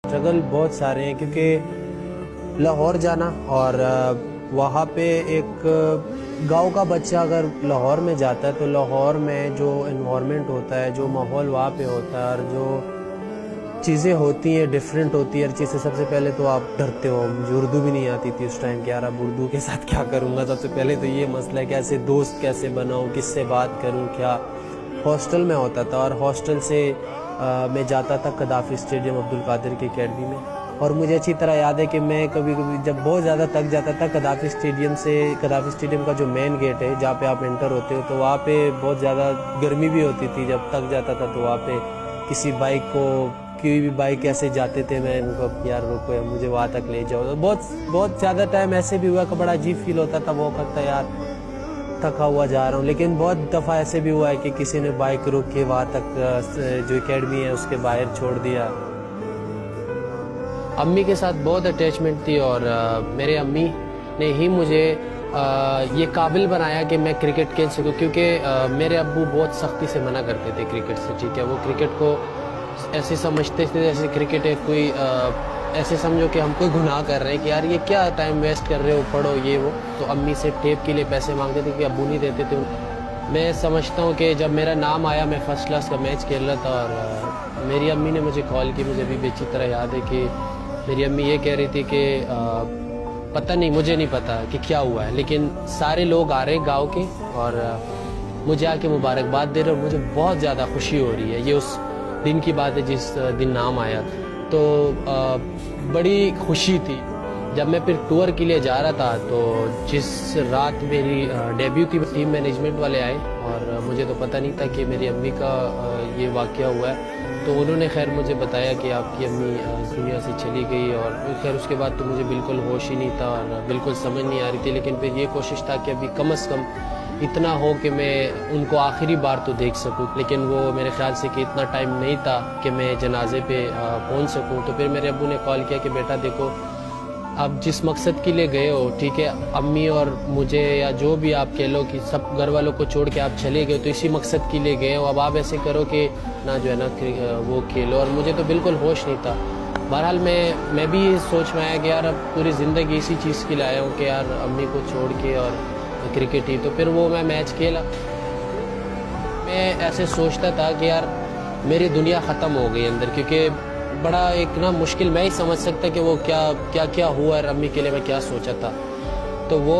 Struggle बहुत सारे हैं, क्योंकि लाहौर जाना और वहाँ पे एक गांव का बच्चा अगर लाहौर में जाता है तो लाहौर में जो इन्वायरमेंट होता है, जो माहौल वहाँ पे होता है और जो चीज़ें होती हैं डिफरेंट होती है हर चीज़ से। सबसे पहले तो आप डरते हो, मुझे उर्दू भी नहीं आती थी उस टाइम कि यार अब उर्दू के साथ क्या करूँगा। सबसे पहले तो ये मसला है कैसे दोस्त कैसे बनाऊँ, किससे बात करूँ, क्या। हॉस्टल में होता था और हॉस्टल से मैं जाता था कदाफ़ी स्टेडियम अब्दुल कादिर की अकेडमी में। और मुझे अच्छी तरह याद है कि मैं कभी कभी जब बहुत ज़्यादा थक जाता था कदाफ़ी स्टेडियम का जो मेन गेट है जहाँ पे आप एंटर होते हो, तो वहाँ पे बहुत ज़्यादा गर्मी भी होती थी। जब थक जाता था तो वहाँ पे कोई भी बाइक ऐसे जाते थे, मैं उनको यार रोको यार मुझे वहाँ तक ले जाओ। तो बहुत ज़्यादा टाइम ऐसे भी हुआ कि बड़ा अजीब फील होता था, वो करता यार थका हुआ जा रहा हूँ। लेकिन बहुत दफ़ा ऐसे भी हुआ है कि किसी ने बाइक रोक के वहाँ तक जो एकेडमी है उसके बाहर छोड़ दिया। अम्मी के साथ बहुत अटैचमेंट थी और मेरे अम्मी ने ही मुझे ये काबिल बनाया कि मैं क्रिकेट खेल सकूँ, क्योंकि मेरे अब्बू बहुत सख्ती से मना करते थे क्रिकेट से। ठीक है, वो क्रिकेट को ऐसे समझते थे जैसे क्रिकेट है कोई ऐसे समझो कि हम कोई गुनाह कर रहे हैं कि यार ये क्या टाइम वेस्ट कर रहे हो, पढ़ो ये वो। तो अम्मी से टेप के लिए पैसे मांगते थे कि अब्बू नहीं देते थे। मैं समझता हूँ कि जब मेरा नाम आया, मैं फर्स्ट क्लास का मैच खेल रहा था और मेरी अम्मी ने मुझे कॉल की। मुझे अभी अच्छी तरह याद है कि मेरी अम्मी ये कह रही थी कि पता नहीं, मुझे नहीं पता कि क्या हुआ है, लेकिन सारे लोग आ रहे हैं गाँव के और मुझे आके मुबारकबाद दे रहे और मुझे बहुत ज़्यादा खुशी हो रही है। ये उस दिन की बात है जिस दिन नाम आया, तो बड़ी खुशी थी। जब मैं फिर टूर के लिए जा रहा था तो जिस रात मेरी डेब्यू थी, टीम मैनेजमेंट वाले आए और मुझे तो पता नहीं था कि मेरी अम्मी का ये वाक़या हुआ है। तो उन्होंने खैर मुझे बताया कि आपकी अम्मी इस दुनिया से चली गई और खैर उसके बाद तो मुझे बिल्कुल होश ही नहीं था और बिल्कुल समझ नहीं आ रही थी। लेकिन फिर ये कोशिश था कि अभी कम से कम इतना हो कि मैं उनको आखिरी बार तो देख सकूं। लेकिन वो मेरे ख्याल से कि इतना टाइम नहीं था कि मैं जनाजे पे पहुंच सकूं। तो फिर मेरे अब्बू ने कॉल किया कि बेटा देखो, आप जिस मकसद के लिए गए हो, ठीक है, अम्मी और मुझे या जो भी आप कह लो कि सब घर वालों को छोड़ के आप चले गए, तो इसी मकसद के लिए गए हो। अब आप ऐसे करो कि ना जो है ना वो खेलो। और मुझे तो बिल्कुल होश नहीं था। बहरहाल मैं भी सोच में आया कि यार अब पूरी ज़िंदगी इसी चीज़ के लिए आया हूँ कि यार अम्मी को छोड़ के और क्रिकेट ही। तो फिर वो मैं मैच खेला। मैं ऐसे सोचता था कि यार मेरी दुनिया ख़त्म हो गई अंदर, क्योंकि बड़ा एक ना मुश्किल मैं ही समझ सकता कि वो क्या हुआ और अम्मी के लिए मैं क्या सोचा था। तो वो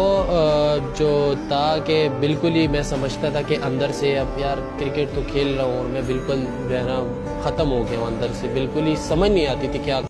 जो था कि बिल्कुल ही मैं समझता था कि अंदर से अब यार क्रिकेट तो खेल रहा हूँ और मैं बिल्कुल जो है ना ख़त्म हो गया हूँ अंदर से। बिल्कुल ही समझ नहीं आती थी क्या